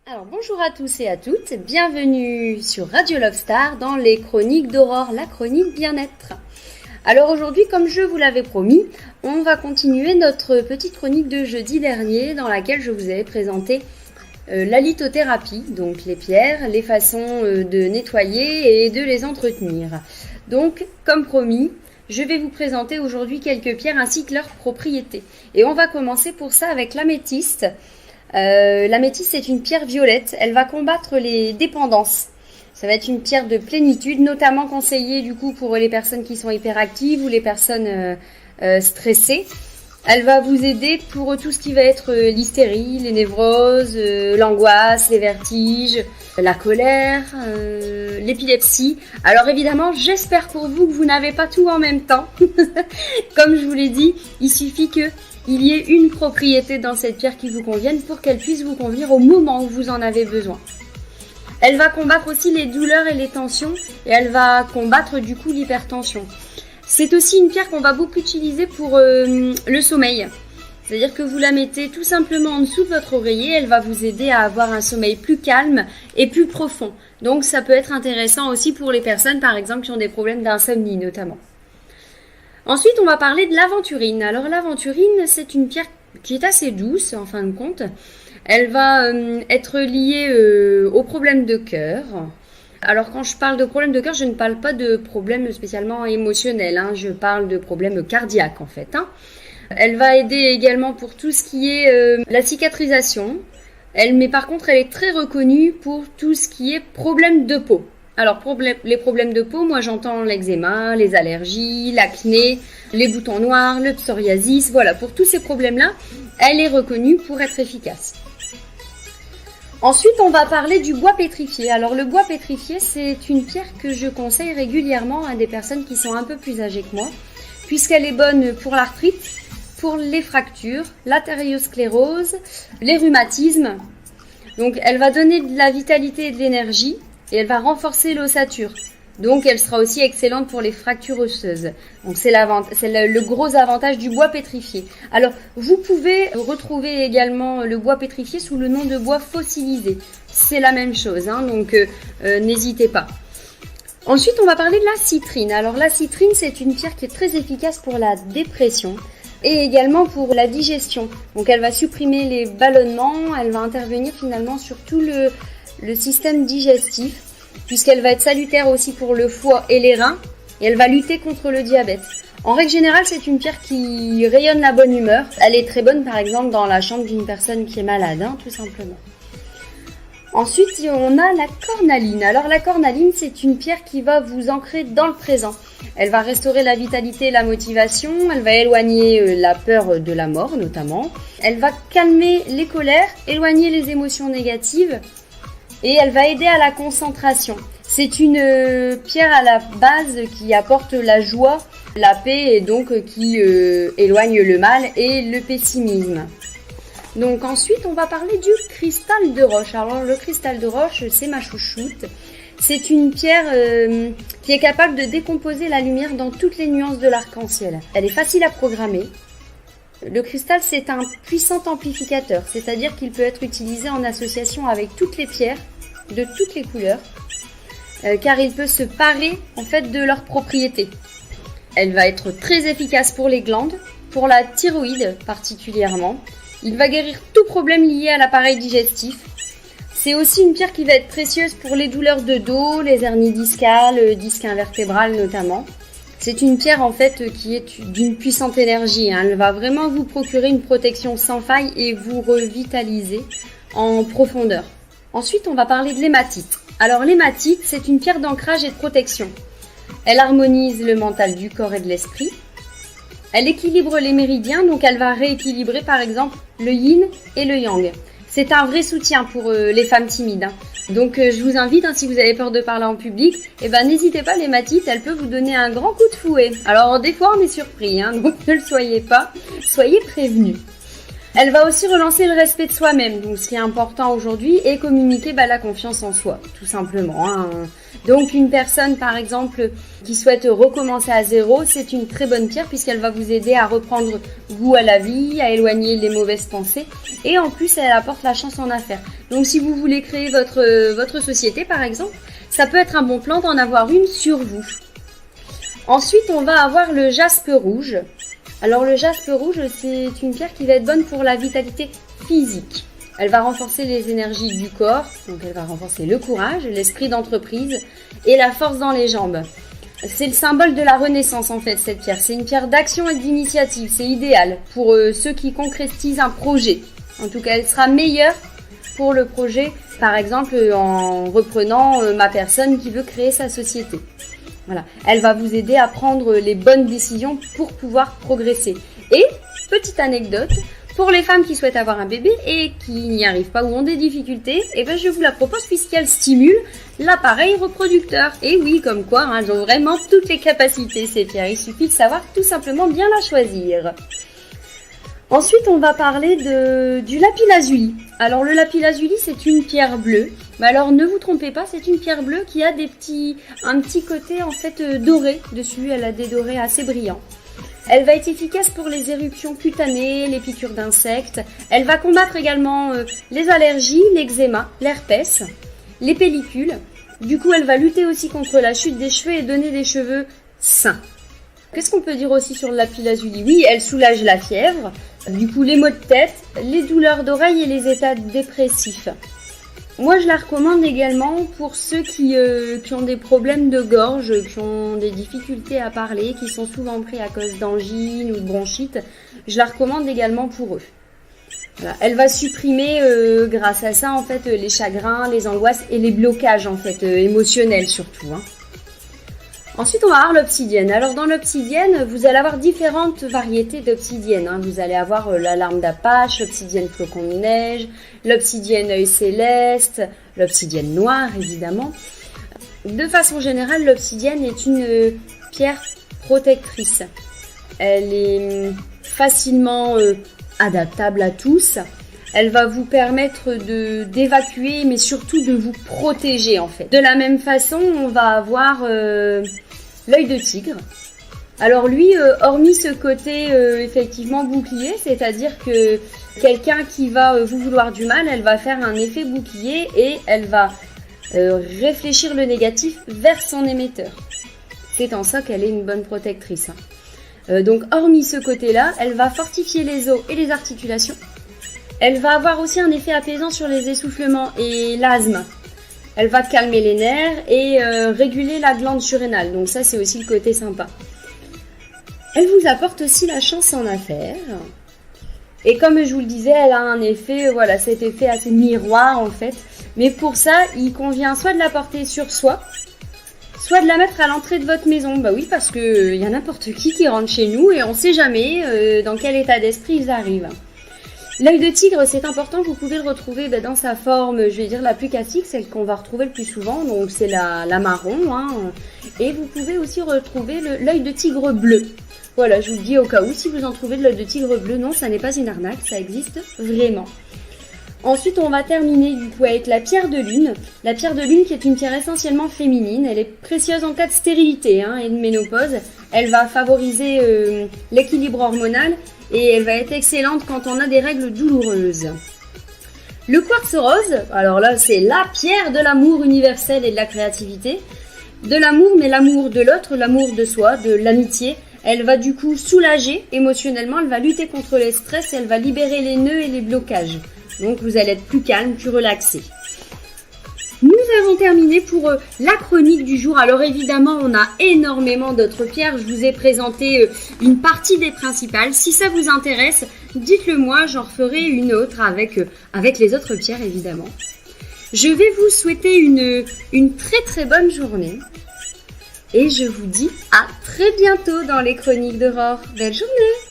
Alors bonjour à tous et à toutes, bienvenue sur Radio Love Star dans les chroniques d'Aurore, la chronique bien-être. Alors aujourd'hui, comme je vous l'avais promis, on va continuer notre petite chronique de jeudi dernier dans laquelle je vous avais présenté la lithothérapie, donc les pierres, les façons de nettoyer et de les entretenir. Donc comme promis, je vais vous présenter aujourd'hui quelques pierres ainsi que leurs propriétés. Et on va commencer pour ça avec l'améthyste. L'améthyste c'est une pierre violette, elle va combattre les dépendances. Ça va être une pierre de plénitude, notamment conseillée du coup pour les personnes qui sont hyperactives ou les personnes stressées. Elle va vous aider pour tout ce qui va être l'hystérie, les névroses, l'angoisse, les vertiges, la colère, l'épilepsie. Alors évidemment, j'espère pour vous que vous n'avez pas tout en même temps. Comme je vous l'ai dit, il suffit qu'il y ait une propriété dans cette pierre qui vous convienne pour qu'elle puisse vous convenir au moment où vous en avez besoin. Elle va combattre aussi les douleurs et les tensions et elle va combattre du coup l'hypertension. C'est aussi une pierre qu'on va beaucoup utiliser pour le sommeil. C'est-à-dire que vous la mettez tout simplement en dessous de votre oreiller, elle va vous aider à avoir un sommeil plus calme et plus profond. Donc ça peut être intéressant aussi pour les personnes par exemple qui ont des problèmes d'insomnie notamment. Ensuite on va parler de l'aventurine. Alors l'aventurine c'est une pierre qui est assez douce en fin de compte. Elle va être liée aux problèmes de cœur. Alors quand je parle de problèmes de cœur, je ne parle pas de problèmes spécialement émotionnels, je parle de problèmes cardiaques en fait. Elle va aider également pour tout ce qui est la cicatrisation. Mais par contre, elle est très reconnue pour tout ce qui est problèmes de peau. Alors les problèmes de peau, moi j'entends l'eczéma, les allergies, l'acné, les boutons noirs, le psoriasis. Voilà, pour tous ces problèmes-là, elle est reconnue pour être efficace. Ensuite, on va parler du bois pétrifié. Alors, le bois pétrifié, c'est une pierre que je conseille régulièrement à des personnes qui sont un peu plus âgées que moi, puisqu'elle est bonne pour l'arthrite, pour les fractures, l'artériosclérose, les rhumatismes. Donc, elle va donner de la vitalité et de l'énergie, et elle va renforcer l'ossature. Donc, elle sera aussi excellente pour les fractures osseuses. Donc, c'est le gros avantage du bois pétrifié. Alors, vous pouvez retrouver également le bois pétrifié sous le nom de bois fossilisé. C'est la même chose, donc n'hésitez pas. Ensuite, on va parler de la citrine. Alors, la citrine, c'est une pierre qui est très efficace pour la dépression et également pour la digestion. Donc, elle va supprimer les ballonnements, elle va intervenir finalement sur tout le système digestif, puisqu'elle va être salutaire aussi pour le foie et les reins, et elle va lutter contre le diabète. En règle générale, c'est une pierre qui rayonne la bonne humeur. Elle est très bonne, par exemple, dans la chambre d'une personne qui est malade, tout simplement. Ensuite, on a la cornaline. Alors, la cornaline, c'est une pierre qui va vous ancrer dans le présent. Elle va restaurer la vitalité et la motivation. Elle va éloigner la peur de la mort, notamment. Elle va calmer les colères, éloigner les émotions négatives. Et elle va aider à la concentration. C'est une pierre à la base qui apporte la joie, la paix et donc qui éloigne le mal et le pessimisme. Donc ensuite, on va parler du cristal de roche. Alors le cristal de roche, c'est ma chouchoute. C'est une pierre qui est capable de décomposer la lumière dans toutes les nuances de l'arc-en-ciel. Elle est facile à programmer. Le cristal, c'est un puissant amplificateur, c'est-à-dire qu'il peut être utilisé en association avec toutes les pierres de toutes les couleurs, car il peut se parer en fait de leurs propriétés. Elle va être très efficace pour les glandes, pour la thyroïde particulièrement. Il va guérir tout problème lié à l'appareil digestif. C'est aussi une pierre qui va être précieuse pour les douleurs de dos, les hernies discales, disque invertébral notamment. C'est une pierre en fait qui est d'une puissante énergie. Elle va vraiment vous procurer une protection sans faille et vous revitaliser en profondeur. Ensuite, on va parler de l'hématite. Alors l'hématite, c'est une pierre d'ancrage et de protection. Elle harmonise le mental du corps et de l'esprit. Elle équilibre les méridiens, donc elle va rééquilibrer par exemple le yin et le yang. C'est un vrai soutien pour les femmes timides. Donc je vous invite, si vous avez peur de parler en public, n'hésitez pas, l'hématite, elle peut vous donner un grand coup de fouet. Alors des fois on est surpris, donc ne le soyez pas, soyez prévenus. Elle va aussi relancer le respect de soi-même, donc ce qui est important aujourd'hui, et communiquer la confiance en soi, tout simplement. Hein. Donc une personne par exemple qui souhaite recommencer à zéro, c'est une très bonne pierre puisqu'elle va vous aider à reprendre goût à la vie, à éloigner les mauvaises pensées et en plus elle apporte la chance en affaires. Donc si vous voulez créer votre société par exemple, ça peut être un bon plan d'en avoir une sur vous. Ensuite on va avoir le jaspe rouge. Alors le jaspe rouge c'est une pierre qui va être bonne pour la vitalité physique. Elle va renforcer les énergies du corps, donc elle va renforcer le courage, l'esprit d'entreprise et la force dans les jambes. C'est le symbole de la renaissance en fait cette pierre. C'est une pierre d'action et d'initiative, c'est idéal pour ceux qui concrétisent un projet. En tout cas, elle sera meilleure pour le projet, par exemple en reprenant ma personne qui veut créer sa société. Voilà, elle va vous aider à prendre les bonnes décisions pour pouvoir progresser. Et, petite anecdote, pour les femmes qui souhaitent avoir un bébé et qui n'y arrivent pas ou ont des difficultés, je vous la propose puisqu'elle stimule l'appareil reproducteur. Et oui, comme quoi, elles ont vraiment toutes les capacités, ces pierres. Il suffit de savoir tout simplement bien la choisir. Ensuite, on va parler du lapis-lazuli. Alors, le lapis-lazuli, c'est une pierre bleue. Mais alors, ne vous trompez pas, c'est une pierre bleue qui a un petit côté en fait doré dessus. Elle a des dorés assez brillants. Elle va être efficace pour les éruptions cutanées, les piqûres d'insectes. Elle va combattre également les allergies, l'eczéma, l'herpès, les pellicules. Du coup, elle va lutter aussi contre la chute des cheveux et donner des cheveux sains. Qu'est-ce qu'on peut dire aussi sur le lapis-lazuli? Oui, elle soulage la fièvre, du coup les maux de tête, les douleurs d'oreilles et les états dépressifs. Moi, je la recommande également pour ceux qui ont des problèmes de gorge, qui ont des difficultés à parler, qui sont souvent pris à cause d'angine ou de bronchite. Je la recommande également pour eux. Voilà. Elle va supprimer, grâce à ça, en fait, les chagrins, les angoisses et les blocages, en fait, émotionnels surtout. Hein. Ensuite, on va avoir l'obsidienne. Alors, dans l'obsidienne, vous allez avoir différentes variétés d'obsidienne. Hein. Vous allez avoir la larme d'Apache, l'obsidienne flocon de neige, l'obsidienne œil céleste, l'obsidienne noire, évidemment. De façon générale, l'obsidienne est une pierre protectrice. Elle est facilement adaptable à tous. Elle va vous permettre d'évacuer, mais surtout de vous protéger, en fait. De la même façon, on va avoir l'œil de tigre. Alors lui, hormis ce côté effectivement bouclier, c'est-à-dire que quelqu'un qui va vous vouloir du mal, elle va faire un effet bouclier et elle va réfléchir le négatif vers son émetteur. C'est en ça qu'elle est une bonne protectrice. Hein. Donc hormis ce côté-là, elle va fortifier les os et les articulations. Elle va avoir aussi un effet apaisant sur les essoufflements et l'asthme. Elle va calmer les nerfs et réguler la glande surrénale. Donc ça, c'est aussi le côté sympa. Elle vous apporte aussi la chance en affaires. Et comme je vous le disais, elle a un effet, voilà, cet effet assez miroir en fait. Mais pour ça, il convient soit de la porter sur soi, soit de la mettre à l'entrée de votre maison. Bah oui, parce que y a n'importe qui rentre chez nous et on sait jamais dans quel état d'esprit ils arrivent. L'œil de tigre, c'est important, vous pouvez le retrouver dans sa forme, je vais dire la plus classique, celle qu'on va retrouver le plus souvent, donc c'est la marron. Hein. Et vous pouvez aussi retrouver l'œil de tigre bleu. Voilà, je vous le dis au cas où, si vous en trouvez de l'œil de tigre bleu, non, ça n'est pas une arnaque, ça existe vraiment. Ensuite, on va terminer du coup avec la pierre de lune. La pierre de lune qui est une pierre essentiellement féminine, elle est précieuse en cas de stérilité et de ménopause. Elle va favoriser l'équilibre hormonal. Et elle va être excellente quand on a des règles douloureuses. Le quartz rose, alors là c'est la pierre de l'amour universel et de la créativité. De l'amour, mais l'amour de l'autre, l'amour de soi, de l'amitié. Elle va du coup soulager émotionnellement, elle va lutter contre les stress, elle va libérer les nœuds et les blocages. Donc vous allez être plus calme, plus relaxé. Nous avons terminé pour la chronique du jour. Alors évidemment, on a énormément d'autres pierres. Je vous ai présenté une partie des principales. Si ça vous intéresse, dites-le moi, j'en referai une autre avec les autres pierres évidemment. Je vais vous souhaiter une très très bonne journée. Et je vous dis à très bientôt dans les chroniques d'Aurore. Belle journée!